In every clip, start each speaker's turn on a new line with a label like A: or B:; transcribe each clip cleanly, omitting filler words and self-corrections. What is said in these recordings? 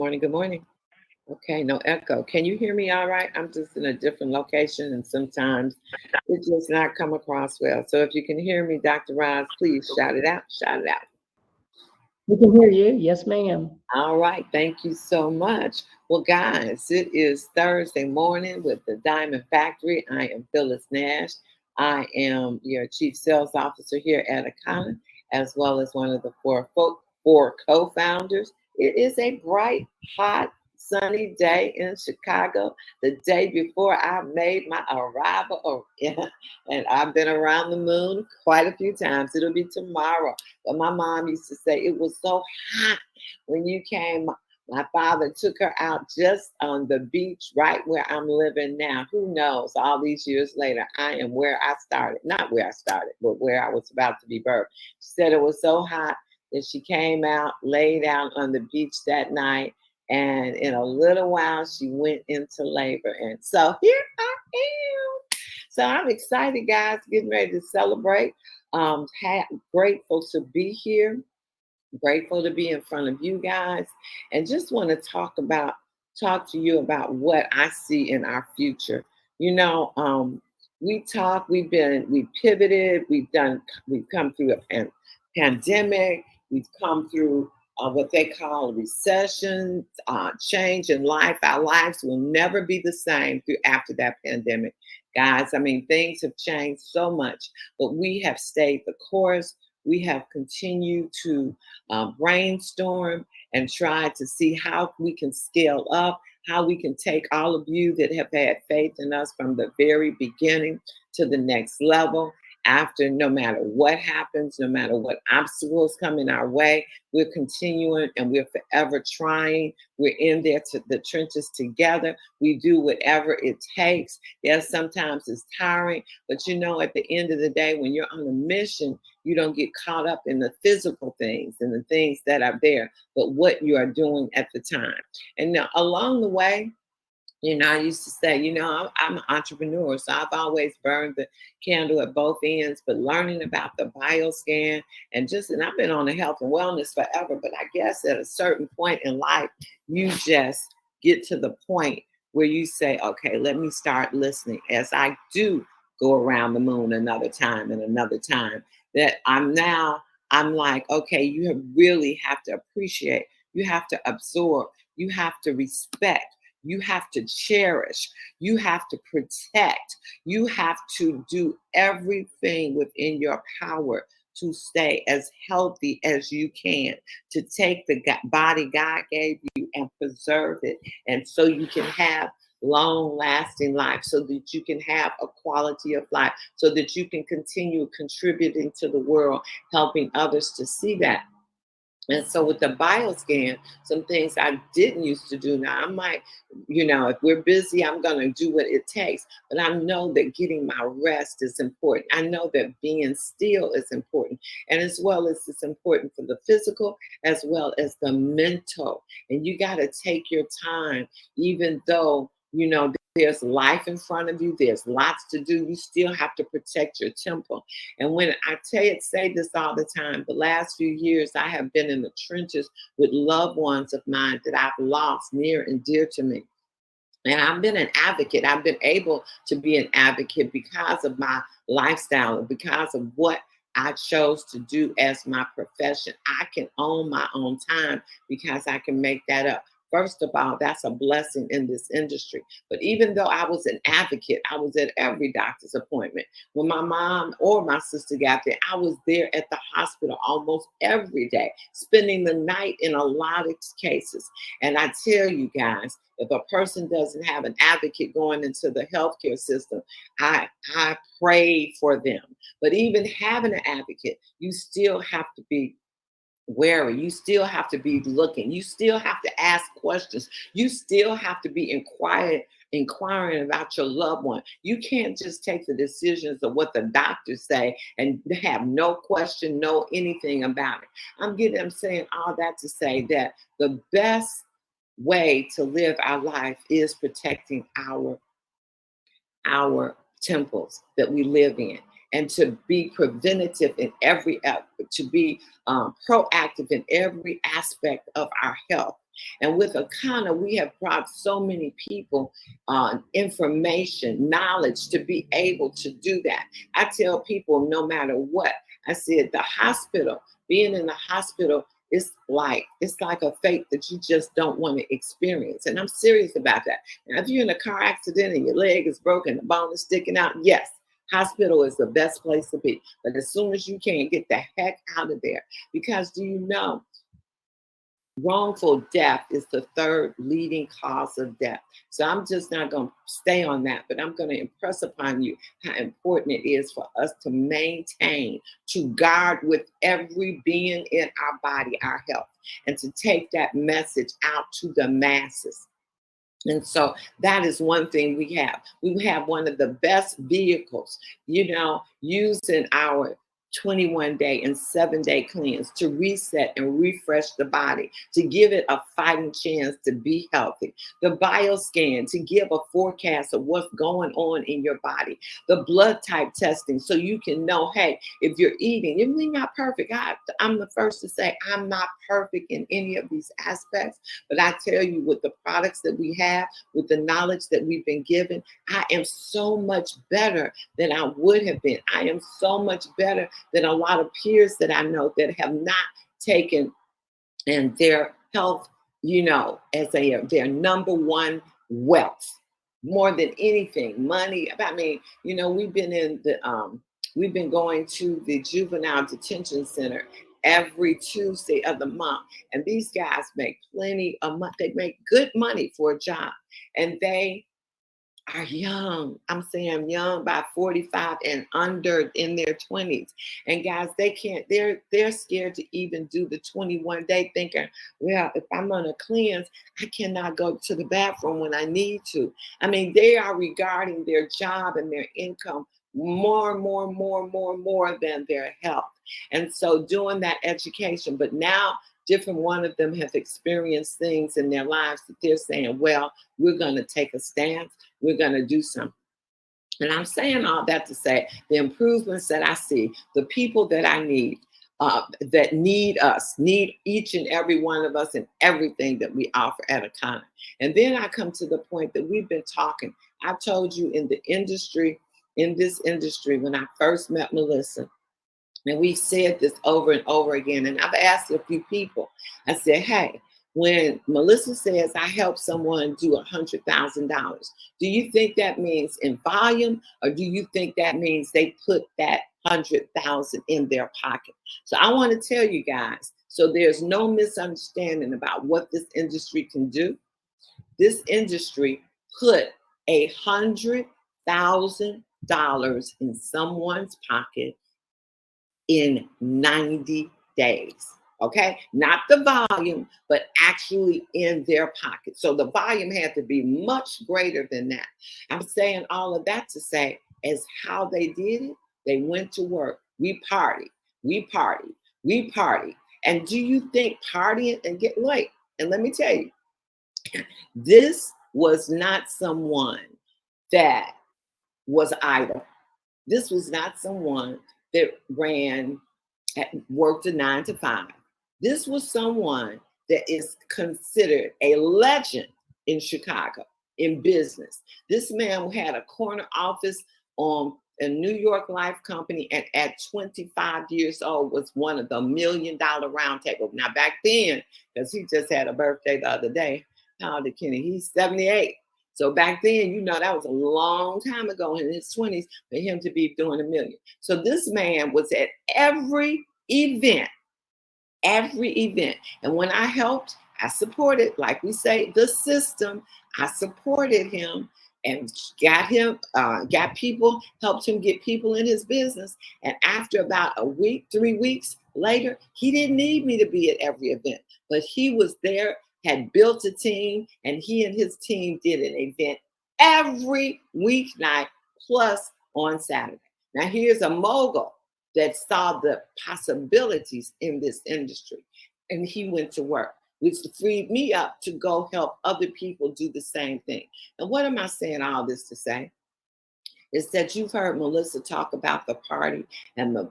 A: Morning, good morning. Okay, no echo. Can you hear me all right? I'm just in a different location and sometimes it just not come across well. So if you can hear me, Dr. Roz, please shout it out, shout it out.
B: We can hear you. Yes, ma'am.
A: All right, thank you so much. Well, guys, it is Thursday morning with the Diamond Factory. I am Phyllis Nash. I am your Chief Sales Officer here at Akana, as well as one of the four co-founders. It is a bright, hot, sunny day in Chicago. The day before I made my arrival, and I've been around the moon quite a few times. It'll be tomorrow. But my mom used to say it was so hot when you came. My father took her out just on the beach right where I'm living now. Who knows? All these years later, I am where I started. Not where I started, but where I was about to be birthed. She said it was so hot that she came out, laid out on the beach that night, and in a little while, she went into labor. And so here I am. So I'm excited, guys, getting ready to celebrate. Grateful to be here, grateful to be in front of you guys, and just want to talk to you about what I see in our future. You know, we pivoted, we've come through a pandemic, we've come through what they call a recession, change in life. Our lives will never be the same through after that pandemic, guys. I mean, things have changed so much, but we have stayed the course. We have continued to brainstorm and try to see how we can scale up, how we can take all of you that have had faith in us from the very beginning to the next level. After, no matter what happens, no matter what obstacles come in our way, we're continuing and we're forever trying. We're in there to the trenches together. We do whatever it takes. Yes, sometimes it's tiring, but you know, at the end of the day, when you're on a mission, you don't get caught up in the physical things and the things that are there, but what you are doing at the time. And now along the way, you know, I used to say, you know, I'm an entrepreneur, so I've always burned the candle at both ends. But learning about the bioscan and I've been on the health and wellness forever. But I guess at a certain point in life, you just get to the point where you say, okay, let me start listening as I do go around the moon another time and another time. That I'm like, okay, really have to appreciate, you have to absorb, you have to respect. You have to cherish. You have to protect. You have to do everything within your power to stay as healthy as you can, to take the body God gave you and preserve it. And so you can have long lasting life, so that you can have a quality of life, so that you can continue contributing to the world, helping others to see that. And so with the bioscan, some things I didn't used to do. Now I'm like, you know, if we're busy, I'm going to do what it takes. But I know that getting my rest is important. I know that being still is important. And as well as it's important for the physical as well as the mental. And you got to take your time, even though, you know, there's life in front of you, there's lots to do. You still have to protect your temple. And when I say this all the time, the last few years I have been in the trenches with loved ones of mine that I've lost near and dear to me. And I've been an advocate. I've been able to be an advocate because of my lifestyle and because of what I chose to do as my profession. I can own my own time because I can make that up. First of all, that's a blessing in this industry. But even though I was an advocate, I was at every doctor's appointment. When my mom or my sister got there, I was there at the hospital almost every day, spending the night in a lot of cases. And I tell you guys, if a person doesn't have an advocate going into the healthcare system, I pray for them. But even having an advocate, you still have to be wary. You still have to be looking. You still have to ask questions. You still have to be inquiring about your loved one. You can't just take the decisions of what the doctors say and have no question, no anything about it. I'm saying all that to say that the best way to live our life is protecting our temples that we live in, and to be preventative in every to be proactive in every aspect of our health. And with Akana, we have brought so many people information, knowledge to be able to do that. I tell people no matter what, I said the hospital, being in the hospital, it's like a fate that you just don't want to experience. And I'm serious about that. Now, if you're in a car accident and your leg is broken, the bone is sticking out, yes, hospital is the best place to be. But as soon as you can, get the heck out of there. Because do you know, wrongful death is the third leading cause of death. So I'm just not going to stay on that, but I'm going to impress upon you how important it is for us to maintain, to guard with every being in our body, our health, and to take that message out to the masses. And so that is one thing we have. We have one of the best vehicles, using our 21-day and 7-day cleanse to reset and refresh the body, to give it a fighting chance to be healthy. The bioscan to give a forecast of what's going on in your body. The blood type testing so you can know, hey, if you're eating, you're not perfect. I'm the first to say I'm not perfect in any of these aspects, but I tell you, with the products that we have, with the knowledge that we've been given, I am so much better than I would have been. I am so much better than a lot of peers that I know that have not taken and their health, as their number one wealth, more than anything, money. I mean, we've been going to the juvenile detention center every Tuesday of the month, and these guys make plenty of money. They make good money for a job, and they are young. I'm saying young, by 45 and under, in their 20s. And guys, they're scared to even do the 21-day, thinking, well, if I'm on a cleanse, I cannot go to the bathroom when I need to. I mean, they are regarding their job and their income more than their health. And so doing that education, but now different one of them have experienced things in their lives that they're saying, well, we're going to take a stance. We're going to do something. And I'm saying all that to say the improvements that I see, the people that I need, that need us, need each and every one of us and everything that we offer at Akana. And then I come to the point that we've been talking. I've told you in this industry, when I first met Melissa, and we've said this over and over again, and I've asked a few people, I said, hey, when Melissa says I help someone do $100,000, do you think that means in volume, or do you think that means they put that 100,000 in their pocket? So I want to tell you guys, so there's no misunderstanding about what this industry can do. This industry put $100,000 in someone's pocket in 90 days. Okay, not the volume, but actually in their pocket. So the volume had to be much greater than that. I'm saying all of that to say, as how they did it, they went to work. We partied. And do you think partying and get late? And let me tell you, this was not someone that was idle. This was not someone that worked a 9 to 5. This was someone that is considered a legend in Chicago in business. This man had a corner office on a New York Life company, and at 25 years old was one of the $1 million roundtable. Now back then, because he just had a birthday the other day, how old is Kenny? He's 78. So back then, that was a long time ago in his 20s for him to be doing $1 million. So this man was at every event. And when I helped, I supported, like we say, the system. I supported him and got people, helped him get people in his business. And after about a week, 3 weeks later, he didn't need me to be at every event, but he was there, had built a team, and he and his team did an event every weeknight plus on Saturday. Now here's a mogul that saw the possibilities in this industry, and he went to work, which freed me up to go help other people do the same thing. And what am I saying all this to say? Is that you've heard Melissa talk about the party and the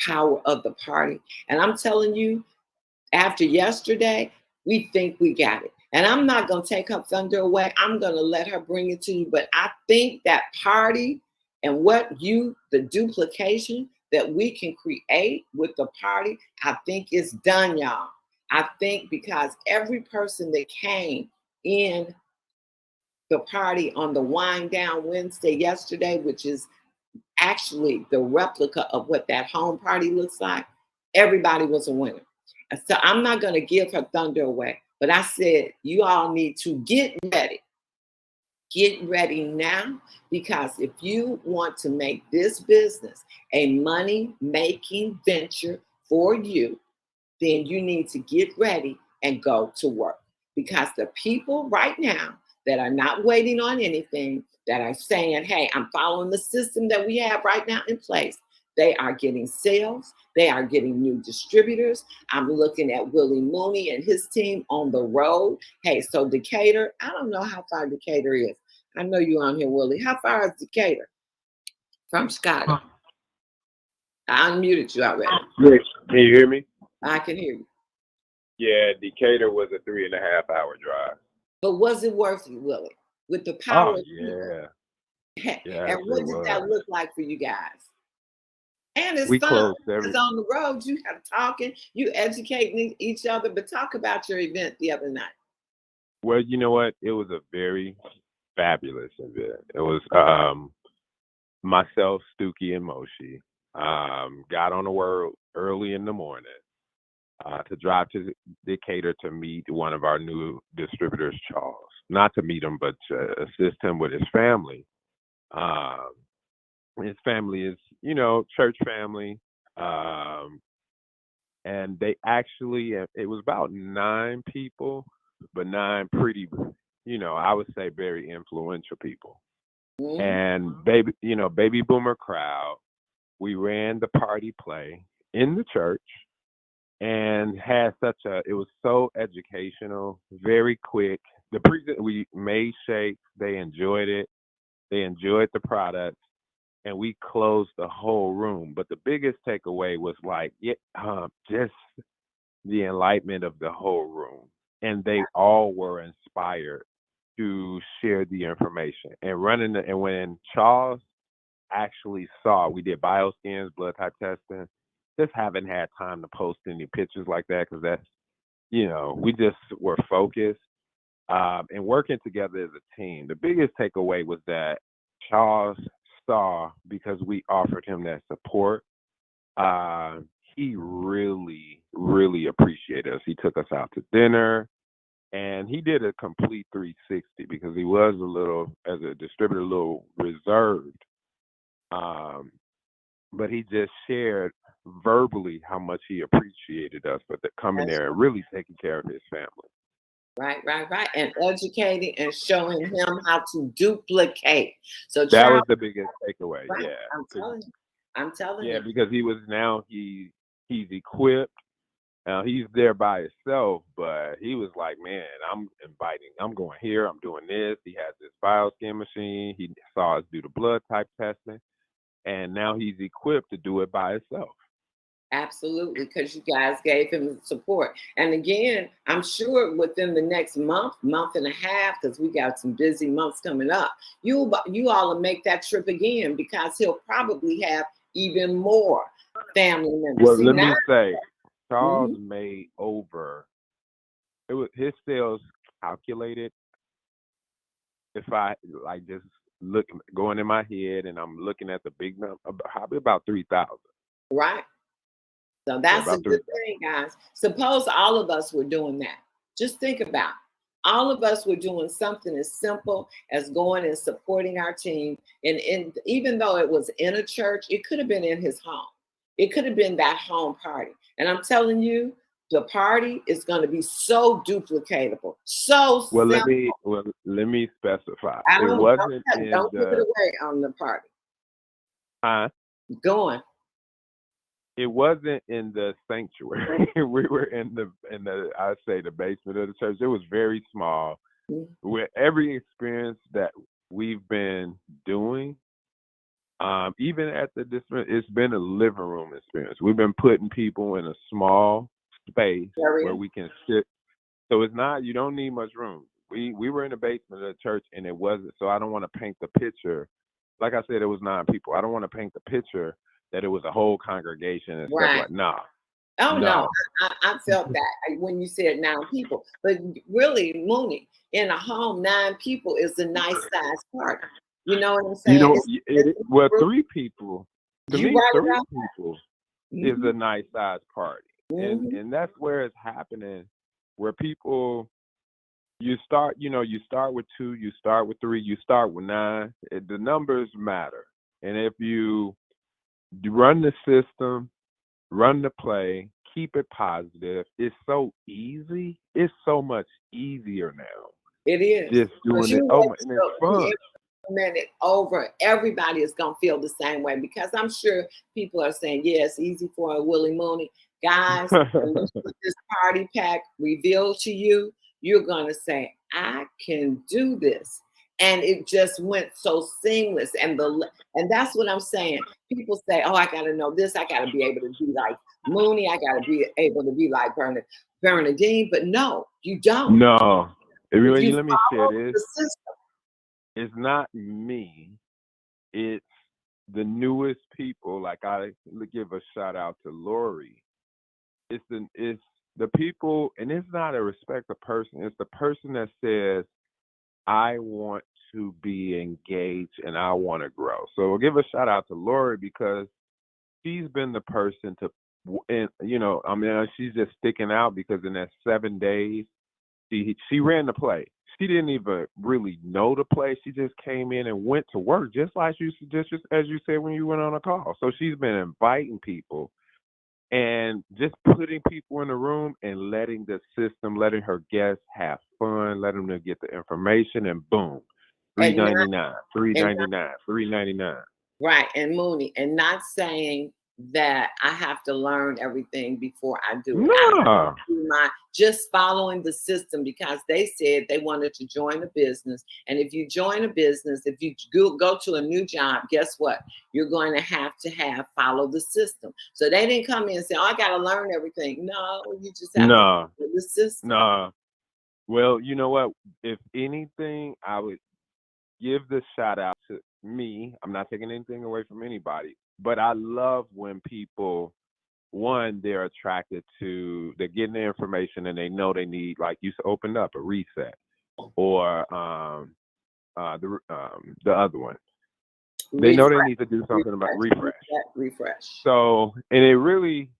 A: power of the party. And I'm telling you, after yesterday, We think we got it. And I'm not going to take her thunder away. I'm going to let her bring it to you. But I think that party and the duplication that we can create with the party, I think it's done, y'all. I think because every person that came in the party on the wind down Wednesday yesterday, which is actually the replica of what that home party looks like, everybody was a winner. So I'm not going to give her thunder away, but I said, you all need to get ready. Get ready now, because if you want to make this business a money making venture for you, then you need to get ready and go to work. Because the people right now that are not waiting on anything, that are saying, hey, I'm following the system that we have right now in place, they are getting sales. They are getting new distributors. I'm looking at Willie Mooney and his team on the road. Hey, so Decatur, I don't know how far Decatur is. I know you're on here, Willie. How far is Decatur from Chicago? I unmuted you already.
C: Yes. Can you hear me?
A: I can hear you.
C: Yeah, Decatur was a 3.5-hour drive.
A: But was it worth it, Willie? With the power of
C: yeah.
A: people?
C: Yes,
A: And what did that
C: was.
A: look like for you guys? And it's
C: We
A: fun
C: closed
A: because on the road you have talking, you educating each other. But talk about your event the other night.
C: Well, you know what? It was a very fabulous event. It was myself, Stookie, and Moshi. Got on the world early in the morning to drive to Decatur to meet one of our new distributors, Charles. Not to meet him, but to assist him with his family. His family is, church family. And they actually, it was about 9 people, but 9 pretty, I would say very influential people.
A: Mm-hmm.
C: And baby boomer crowd. We ran the party play in the church and had it was so educational, very quick. We made shakes. They enjoyed it. They enjoyed the product. And we closed the whole room. But the biggest takeaway was just the enlightenment of the whole room. And they all were inspired to share the information. And when Charles actually saw, we did bioscans, blood type testing, just haven't had time to post any pictures like that because that's, we just were focused and working together as a team. The biggest takeaway was that Charles saw, because we offered him that support, he really, really appreciated us. He took us out to dinner, and he did a complete 360 because he was as a distributor, a little reserved. But he just shared verbally how much he appreciated us for coming there and really taking care of his family.
A: Right. And educating and showing him how to duplicate. So
C: that was the biggest takeaway.
A: Right.
C: Yeah.
A: I'm telling you.
C: Yeah, because he's equipped. He's there by himself, but he was like, man, I'm going here, I'm doing this. He has this bioscan machine. He saw us do the blood type testing, and now he's equipped to do it by himself.
A: Absolutely, because you guys gave him support. And again, I'm sure within the next month and a half, because we got some busy months coming up, you all will make that trip again, because he'll probably have even more family members.
C: Well, let me say, Charles made his sales calculated. If I just going in my head and I'm looking at the big number, probably about 3,000.
A: Right. So that's a good thing, guys. Suppose all of us were doing that. Just think about it. All of us were doing something as simple as going and supporting our team. And even though it was in a church, it could have been in his home. It could have been that home party. And I'm telling you, the party is going to be so duplicatable. So
C: well,
A: simple.
C: Let me specify.
A: Don't give it away on the party. Go on.
C: It wasn't in the sanctuary. We were in the I'd say the basement of the church. It was very small. With every experience that we've been doing, even at the district, it's been a living room experience. We've been putting people in a small space where we can sit So it's not, you don't need much room. We were in the basement of the church, and it wasn't, so I don't want to paint the picture. Like I said, it was 9 people. I don't want to paint the picture that it was a whole congregation and stuff
A: Right.
C: like, nah.
A: Oh, no,
C: No.
A: I felt that when you said 9 people. But really, Mooney, in a home, 9 people is a nice size party. You know what I'm saying?
C: You know,
A: It's
C: well, 3 people, to
A: you
C: me,
A: right
C: 3
A: about
C: people
A: that.
C: is a nice size party.
A: Mhm.
C: And that's where it's happening, where people, you start with 2, you start with 3, you start with 9. The numbers matter. And if you run the system, run the play, keep it positive, it's so easy. It's so much easier now.
A: It is.
C: Just
A: Because
C: doing it.
A: you
C: Oh
A: wait
C: my, and it's
A: till
C: fun.
A: you implement it over, everybody is going to feel the same way, because I'm sure people are saying, yeah, it's easy for a Willie Mooney. Guys, when you see this party pack revealed to you, you're going to say, I can do this. And it just went so seamless. And that's what I'm saying. People say, oh, I got to know this. I got to be able to be like Mooney. I got to be able to be like Bernadine. But no, you don't.
C: No.
A: If you
C: Let me share
A: follow
C: this.
A: the system.
C: It's not me. It's the newest people. Like, I give a shout out to Lori. It's the people, and it's not a respect of person. It's the person that says, I want to be engaged and I want to grow. So I'll give a shout out to Lori, because she's been the person to, and she's just sticking out, because in that 7 days, she ran the play. She didn't even really know the play. She just came in and went to work, just like just as you said when you went on a call. So she's been inviting people and just putting people in the room and letting the system, letting her guests have fun, letting them get the information, and boom, $3.99, $3.99, $3.99.
A: Right, and Mooney, and not saying that I have to learn everything before I do it.
C: No.
A: Just following the system, because they said they wanted to join a business. And if you join a business, if you go to a new job, guess what? You're going to have follow the system. So they didn't come in and say, oh, I got to learn everything. No, you just have to follow the system.
C: No. Well, you know what? If anything, I would give the shout out to me. I'm not taking anything away from anybody, but I love when people, one, they're getting the information and they know they need, like you opened up, a reset, or the other one. They know they need to do something about refresh. So, and it really,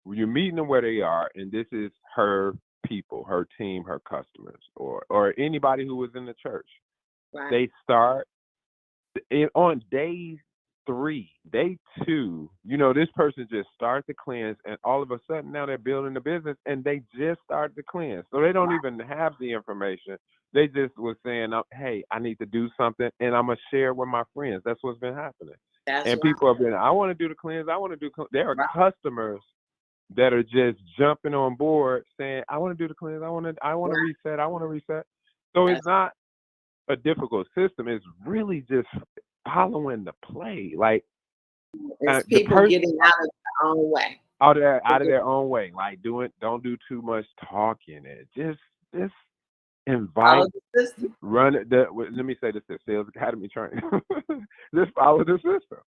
C: you're meeting them where they are, and this is her people, her team, her customers, or anybody who was in the church.
A: Right.
C: They start on day 3, day 2. This person just started to cleanse, and all of a sudden now they're building the business, and they just started to cleanse. So they don't even have the information. They just was saying, hey, I need to do something, and I'm going to share with my friends. That's what's been happening. People have been, I want to do the cleanse. There are customers that are just jumping on board saying, I want to do the cleanse. I want to reset. I want to reset. So it's not a difficult system. It's really just following the play. Like,
A: it's people getting out of their own way.
C: Out of their own way. Like, don't do too much talking. Just invite, run it. Let me say this: Sales Academy training. Just follow the system.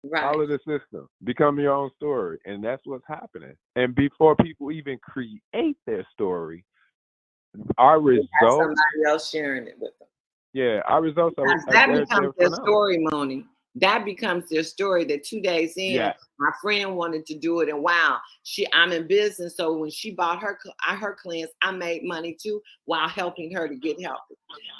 A: Right.
C: Follow the system. Become your own story, and that's what's happening. And before people even create their story, our results.
A: Somebody else sharing it with them.
C: Yeah, our results are.
A: That becomes their story, Moni. That becomes their story. That 2 days in, my friend wanted to do it, and wow, I'm in business. So when she bought her clients, I made money too while helping her to get healthy.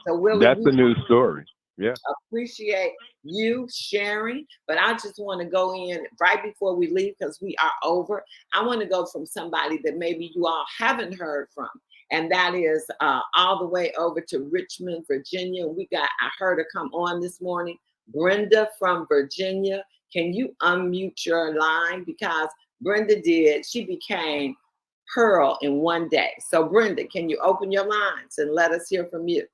A: So Willie,
C: that's a new story. Yeah.
A: Appreciate you sharing, but I just want to go in right before we leave, because we are over. I want to go from somebody that maybe you all haven't heard from, and that is all the way over to Richmond, Virginia. I heard her come on this morning. Brenda from Virginia. Can you unmute your line? Because Brenda she became Pearl in one day. So Brenda, can you open your lines and let us hear from you?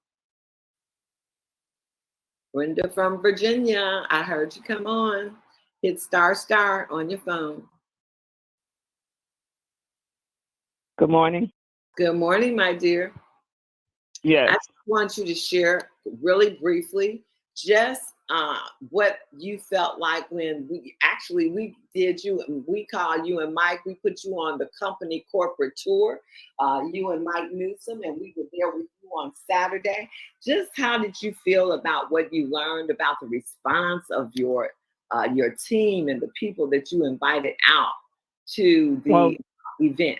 A: Brenda from Virginia, I heard you come on. Hit star on your phone.
D: Good morning.
A: Good morning, my dear.
D: Yes.
A: I just want you to share really briefly just what you felt like when we did you, and we called you and Mike, we put you on the company corporate tour, you and Mike Newsom, and we were there with you on Saturday. Just how did you feel about what you learned about the response of your team and the people that you invited out to
D: Well,
A: the event?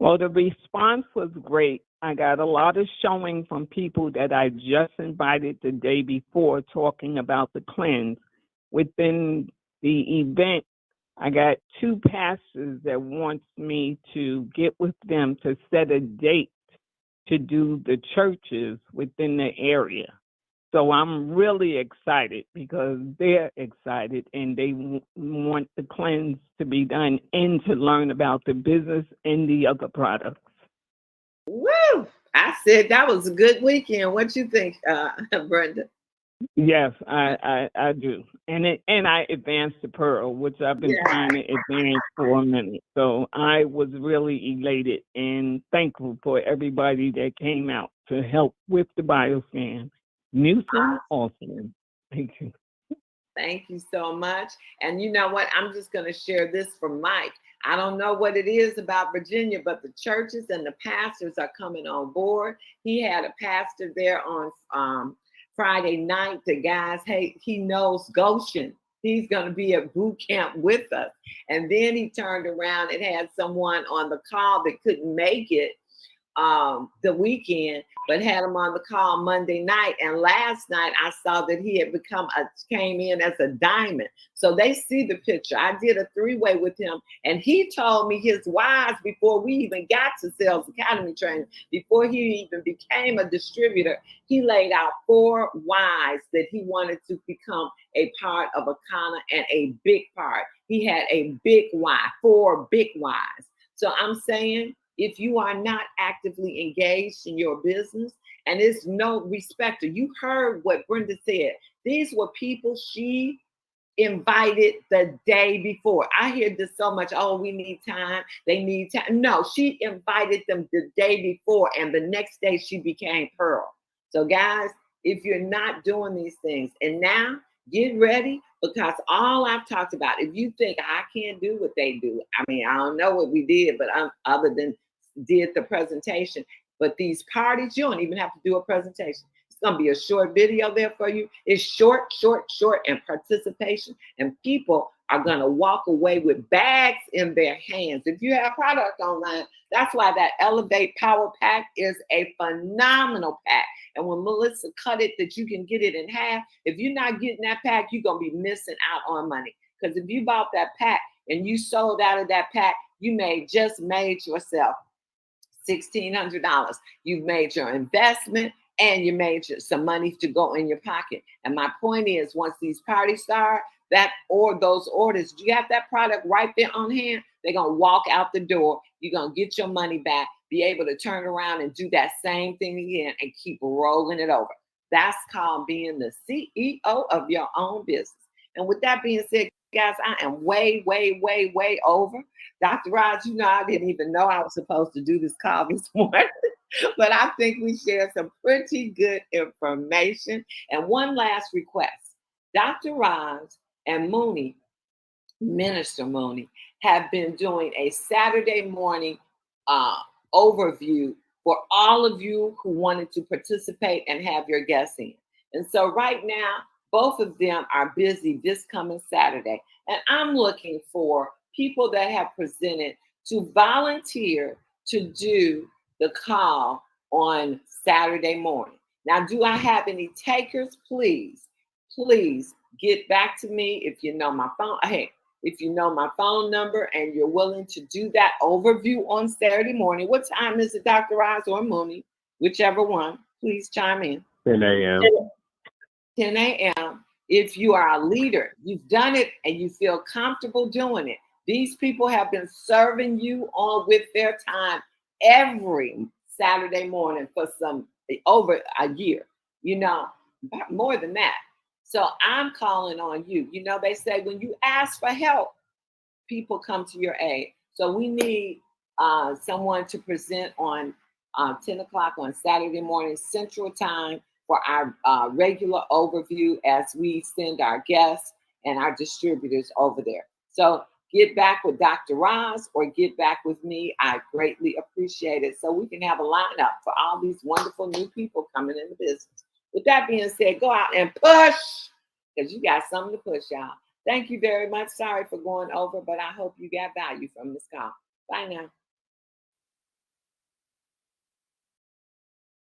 D: well, the response was great. I got a lot of showing from people that I just invited the day before talking about the cleanse. Within the event, I got 2 pastors that wants me to get with them to set a date to do the churches within the area. So I'm really excited because they're excited and they want the cleanse to be done and to learn about the business and the other products.
A: Woo! I said that was a good weekend. What you think, Brenda?
D: Yes, I do. And I advanced the Pearl, which I've been
A: Yeah.
D: trying to advance for a minute. So I was really elated and thankful for everybody that came out to help with the bioscan. Newsom, awesome. Thank you.
A: Thank you so much. And you know what? I'm just going to share this from Mike. I don't know what it is about Virginia, but the churches and the pastors are coming on board. He had a pastor there on Friday night. The guys, hey, he knows Goshen. He's going to be at boot camp with us. And then he turned around and had someone on the call that couldn't make it the weekend, but had him on the call Monday night. And last night I saw that he had came in as a diamond. So they see the picture. I did a 3-way with him, and he told me his whys before we even got to Sales Academy training, before he even became a distributor. He laid out 4 whys that he wanted to become a part of Akana, and a big part. He had a big why, 4 big whys. So I'm saying, if you are not actively engaged in your business, and it's no respecter, you heard what Brenda said. These were people she invited the day before. I hear this so much. Oh, we need time. They need time. No, she invited them the day before, and the next day she became Pearl. So, guys, if you're not doing these things, and now get ready, because all I've talked about, if you think I can't do what they do, I mean, I don't know what we did, but other than did the presentation. But these parties, you don't even have to do a presentation. It's going to be a short video there for you. It's short, and participation. And people are going to walk away with bags in their hands. If you have product online, that's why that Elevate Power Pack is a phenomenal pack. And when Melissa cut it, that you can get it in half. If you're not getting that pack, you're going to be missing out on money. Because if you bought that pack and you sold out of that pack, you just made yourself $1,600. You've made your investment, and you made some money to go in your pocket. And my point is, once these parties start, those orders, you got that product right there on hand, they're going to walk out the door. You're going to get your money back, be able to turn around and do that same thing again and keep rolling it over. That's called being the CEO of your own business. And with that being said, guys, I am way over. Dr. Roz, I didn't even know I was supposed to do this call this morning, but I think we shared some pretty good information. And one last request. Dr. Roz and Minister Mooney, have been doing a Saturday morning overview for all of you who wanted to participate and have your guests in. And so right now, both of them are busy this coming Saturday. And I'm looking for people that have presented to volunteer to do the call on Saturday morning. Now, do I have any takers? Please get back to me if you know my phone. Hey, if you know my phone number and you're willing to do that overview on Saturday morning. What time is it, Dr. Roz or Mooney? Whichever one, please chime in.
C: 10 a.m.
A: 10 a.m. If you are a leader, you've done it and you feel comfortable doing it. These people have been serving you on with their time every Saturday morning for over a year, more than that. So I'm calling on you. They say when you ask for help, people come to your aid. So we need someone to present on 10 o'clock on Saturday morning Central Time for our regular overview as we send our guests and our distributors over there. So get back with Dr. Roz or get back with me. I greatly appreciate it. So we can have a lineup for all these wonderful new people coming in the business. With that being said, go out and push, because you got something to push, y'all. Thank you very much. Sorry for going over, but I hope you got value from this call. Bye now.